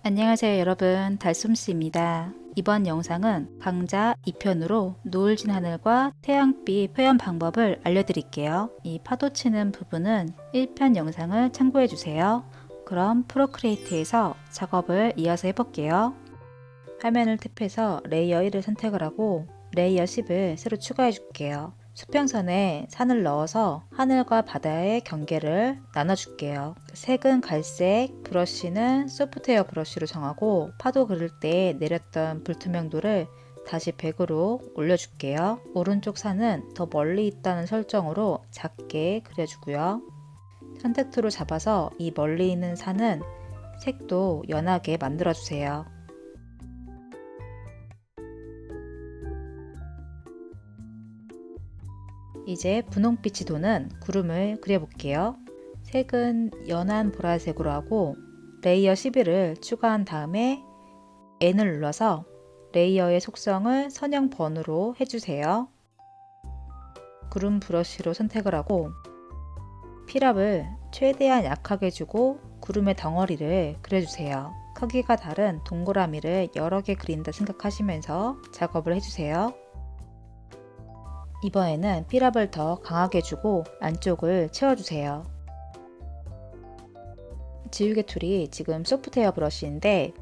안녕하세요 여러분, 달솜씨입니다. 이번 영상은 강좌 2편으로 노을진 하늘과 태양빛 표현 방법을 알려드릴게요. 이 파도 치는 부분은 1편 영상을 참고해주세요. 그럼 프로크리에이트에서 작업을 이어서 해볼게요. 화면을 탭해서 레이어 1을 선택을 하고 레이어 10을 새로 추가해 줄게요. 수평선에 산을 넣어서 하늘과 바다의 경계를 나눠줄게요. 색은 갈색, 브러쉬는 소프트웨어 브러쉬로 정하고 파도 그릴 때 내렸던 불투명도를 다시 100으로 올려줄게요. 오른쪽 산은 더 멀리 있다는 설정으로 작게 그려주고요. 선택 툴을 잡아서 이 멀리 있는 산은 색도 연하게 만들어주세요. 이제 분홍빛이 도는 구름을 그려볼게요. 색은 연한 보라색으로 하고 레이어 11을 추가한 다음에 N을 눌러서 레이어의 속성을 선형 번호로 해주세요. 구름 브러쉬로 선택을 하고 필압을 최대한 약하게 주고 구름의 덩어리를 그려주세요. 크기가 다른 동그라미를 여러 개 그린다 생각하시면서 작업을 해주세요. 이번에는 필압을 더 강하게 주고 안쪽을 채워주세요. 지우개 툴이 지금 소프트웨어 브러쉬인데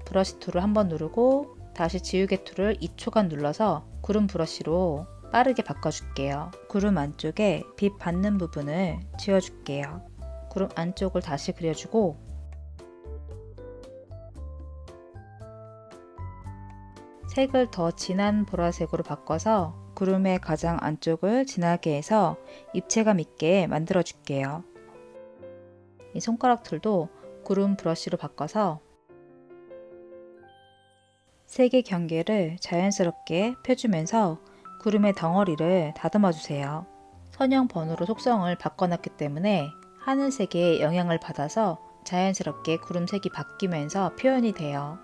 브러쉬 툴을 한번 누르고 다시 지우개 툴을 2초간 눌러서 구름 브러쉬로 빠르게 바꿔줄게요. 구름 안쪽에 빛 받는 부분을 지워줄게요. 구름 안쪽을 다시 그려주고 색을 더 진한 보라색으로 바꿔서 구름의 가장 안쪽을 진하게 해서 입체감 있게 만들어 줄게요. 이 손가락 툴도 구름 브러쉬로 바꿔서 색의 경계를 자연스럽게 펴주면서 구름의 덩어리를 다듬어 주세요. 선형 번호로 속성을 바꿔놨기 때문에 하늘색의 영향을 받아서 자연스럽게 구름색이 바뀌면서 표현이 돼요.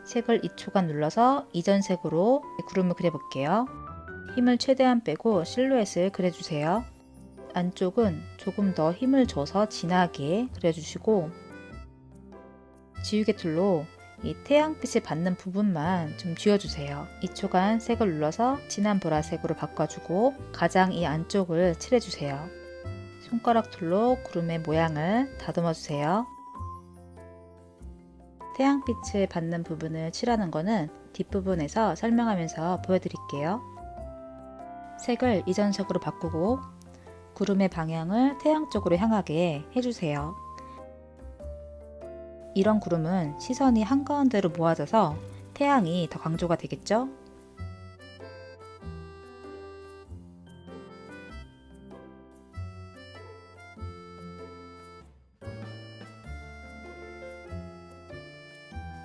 색을 2초간 눌러서 이전 색으로 구름을 그려볼게요. 힘을 최대한 빼고 실루엣을 그려주세요. 안쪽은 조금 더 힘을 줘서 진하게 그려주시고 지우개 툴로 이 태양빛을 받는 부분만 좀 지워주세요. 2초간 색을 눌러서 진한 보라색으로 바꿔주고 가장 이 안쪽을 칠해주세요. 손가락 툴로 구름의 모양을 다듬어 주세요. 태양빛을 받는 부분을 칠하는 것은 뒷부분에서 설명하면서 보여드릴게요. 색을 이전 색으로 바꾸고 구름의 방향을 태양 쪽으로 향하게 해주세요. 이런 구름은 시선이 한가운데로 모아져서 태양이 더 강조가 되겠죠?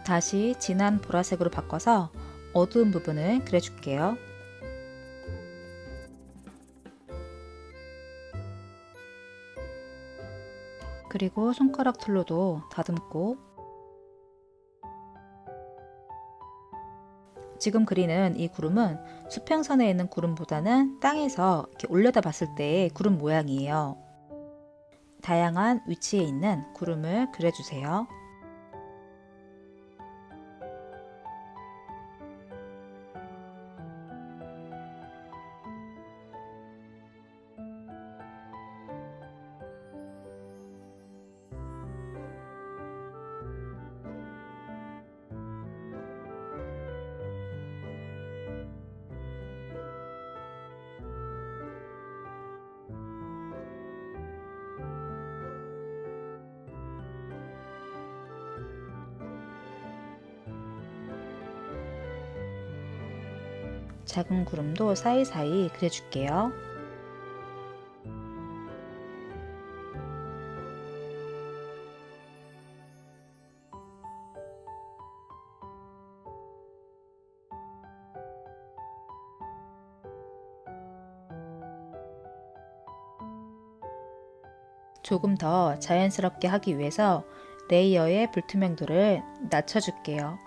다시 진한 보라색으로 바꿔서 어두운 부분을 그려줄게요. 그리고 손가락 툴로도 다듬고 지금 그리는 이 구름은 수평선에 있는 구름보다는 땅에서 이렇게 올려다 봤을 때의 구름 모양이에요. 다양한 위치에 있는 구름을 그려주세요. 작은 구름도 사이사이 그려줄게요. 조금 더 자연스럽게 하기 위해서 레이어의 불투명도를 낮춰줄게요.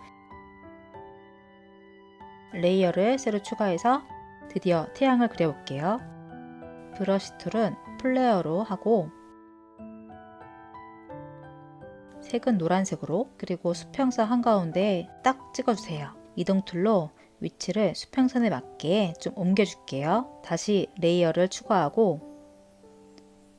레이어를 새로 추가해서 드디어 태양을 그려볼게요. 브러쉬 툴은 플레어로 하고 색은 노란색으로, 그리고 수평선 한가운데 딱 찍어주세요. 이동툴로 위치를 수평선에 맞게 좀 옮겨줄게요. 다시 레이어를 추가하고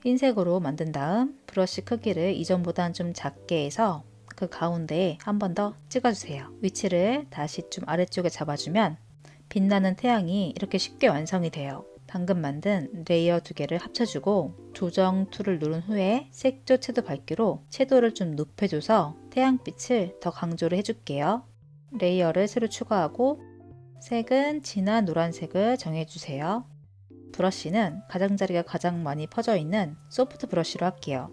흰색으로 만든 다음 브러쉬 크기를 이전보다는 좀 작게 해서 그 가운데에 한 번 더 찍어주세요. 위치를 다시 좀 아래쪽에 잡아주면 빛나는 태양이 이렇게 쉽게 완성이 돼요. 방금 만든 레이어 두 개를 합쳐주고 조정 툴을 누른 후에 색조 채도 밝기로 채도를 좀 높여줘서 태양빛을 더 강조를 해줄게요. 레이어를 새로 추가하고 색은 진한 노란색을 정해주세요. 브러쉬는 가장자리가 가장 많이 퍼져 있는 소프트 브러쉬로 할게요.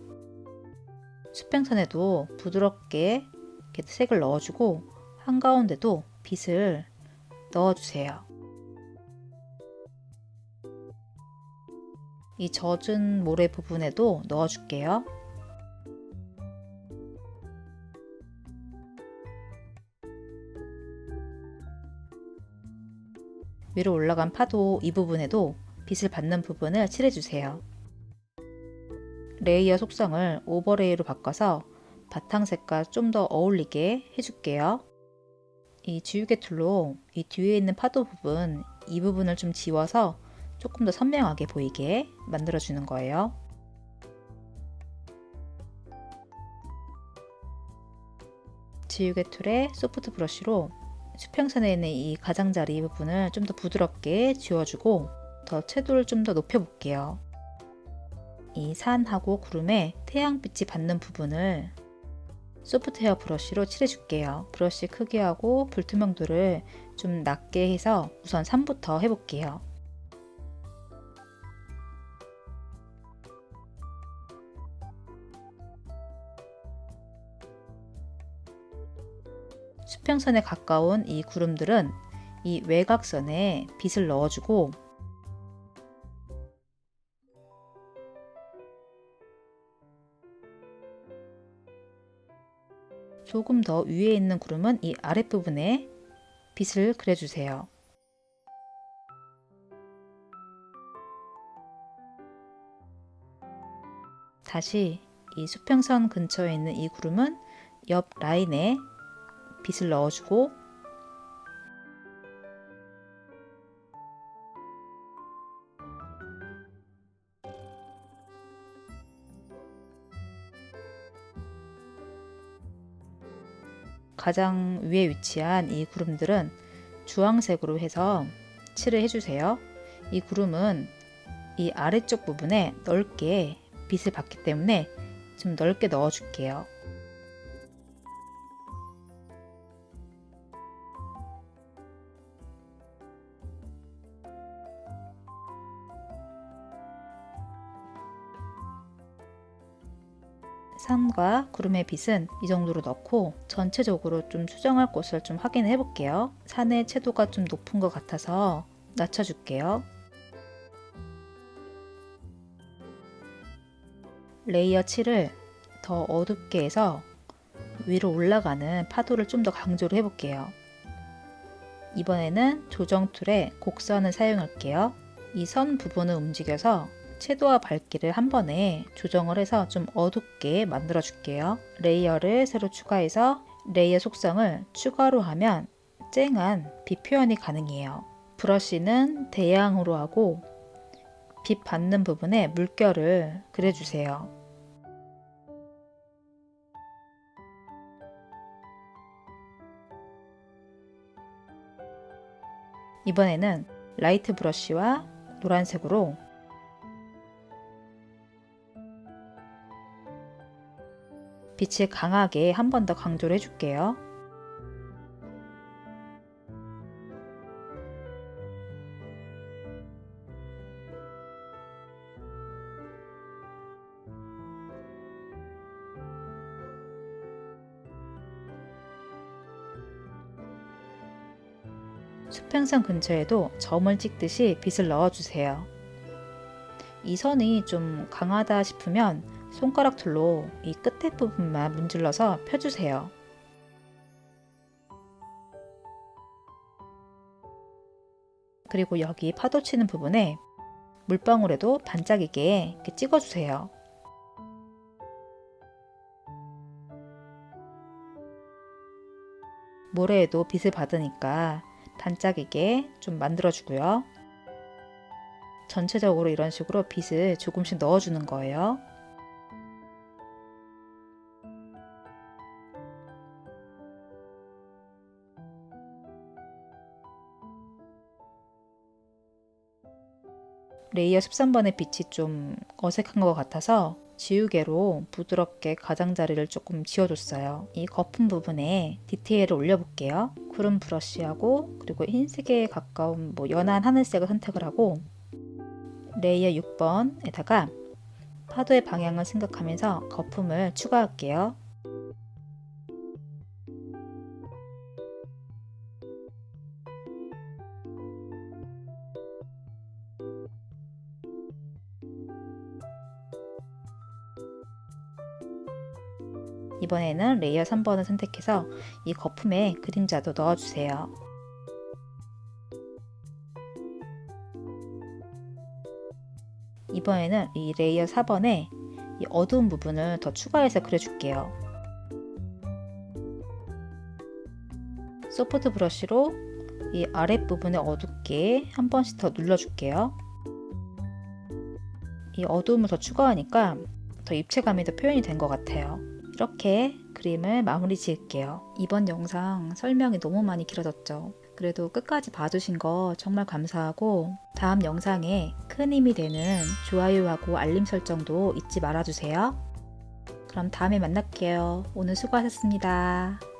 수평선에도 부드럽게 이렇게 색을 넣어주고 한가운데도 빛을 넣어주세요. 이 젖은 모래 부분에도 넣어줄게요. 위로 올라간 파도 이 부분에도 빛을 받는 부분을 칠해주세요. 레이어 속성을 오버레이로 바꿔서 바탕색과 좀 더 어울리게 해줄게요. 이 지우개 툴로 이 뒤에 있는 파도 부분, 이 부분을 좀 지워서 조금 더 선명하게 보이게 만들어주는 거예요. 지우개 툴의 소프트 브러쉬로 수평선에 있는 이 가장자리 부분을 좀 더 부드럽게 지워주고 더 채도를 좀 더 높여볼게요. 이 산하고 구름에 태양빛이 받는 부분을 소프트 헤어 브러쉬로 칠해줄게요. 브러쉬 크기하고 불투명도를 좀 낮게 해서 우선 3부터 해볼게요. 수평선에 가까운 이 구름들은 이 외곽선에 빛을 넣어주고 조금 더 위에 있는 구름은 이 아랫부분에 빛을 그려주세요. 다시 이 수평선 근처에 있는 이 구름은 옆 라인에 빛을 넣어주고 가장 위에 위치한 이 구름들은 주황색으로 해서 칠을 해주세요. 이 구름은 이 아래쪽 부분에 넓게 빛을 받기 때문에 좀 넓게 넣어줄게요. 산과 구름의 빛은 이 정도로 넣고 전체적으로 좀 수정할 곳을 좀 확인해 볼게요. 산의 채도가 좀 높은 것 같아서 낮춰줄게요. 레이어 7을 더 어둡게 해서 위로 올라가는 파도를 좀 더 강조를 해볼게요. 이번에는 조정 툴에 곡선을 사용할게요. 이 선 부분을 움직여서 채도와 밝기를 한 번에 조정을 해서 좀 어둡게 만들어 줄게요. 레이어를 새로 추가해서 레이어 속성을 추가로 하면 쨍한 빛 표현이 가능해요. 브러쉬는 대양으로 하고 빛 받는 부분에 물결을 그려주세요. 이번에는 라이트 브러쉬와 노란색으로 빛을 강하게 한 번 더 강조를 해줄게요. 수평선 근처에도 점을 찍듯이 빛을 넣어주세요. 이 선이 좀 강하다 싶으면 손가락 툴로 이 끝에 부분만 문질러서 펴주세요. 그리고 여기 파도 치는 부분에 물방울에도 반짝이게 이렇게 찍어주세요. 모래에도 빛을 받으니까 반짝이게 좀 만들어주고요. 전체적으로 이런 식으로 빛을 조금씩 넣어주는 거예요. 레이어 13번의 빛이 좀 어색한 것 같아서 지우개로 부드럽게 가장자리를 조금 지워줬어요. 이 거품 부분에 디테일을 올려볼게요. 구름 브러쉬하고 그리고 흰색에 가까운 연한 하늘색을 선택을 하고 레이어 6번에다가 파도의 방향을 생각하면서 거품을 추가할게요. 이번에는 레이어 3번을 선택해서 이 거품에 그림자도 넣어주세요. 이번에는 이 레이어 4번에 이 어두운 부분을 더 추가해서 그려줄게요. 소프트 브러쉬로 이 아랫부분에 어둡게 한 번씩 더 눌러줄게요. 이 어두움을 더 추가하니까 더 입체감이 더 표현이 된 것 같아요. 이렇게 그림을 마무리 지을게요. 이번 영상 설명이 너무 많이 길어졌죠. 그래도 끝까지 봐주신 거 정말 감사하고 다음 영상에 큰 힘이 되는 좋아요하고 알림 설정도 잊지 말아주세요. 그럼 다음에 만날게요. 오늘 수고하셨습니다.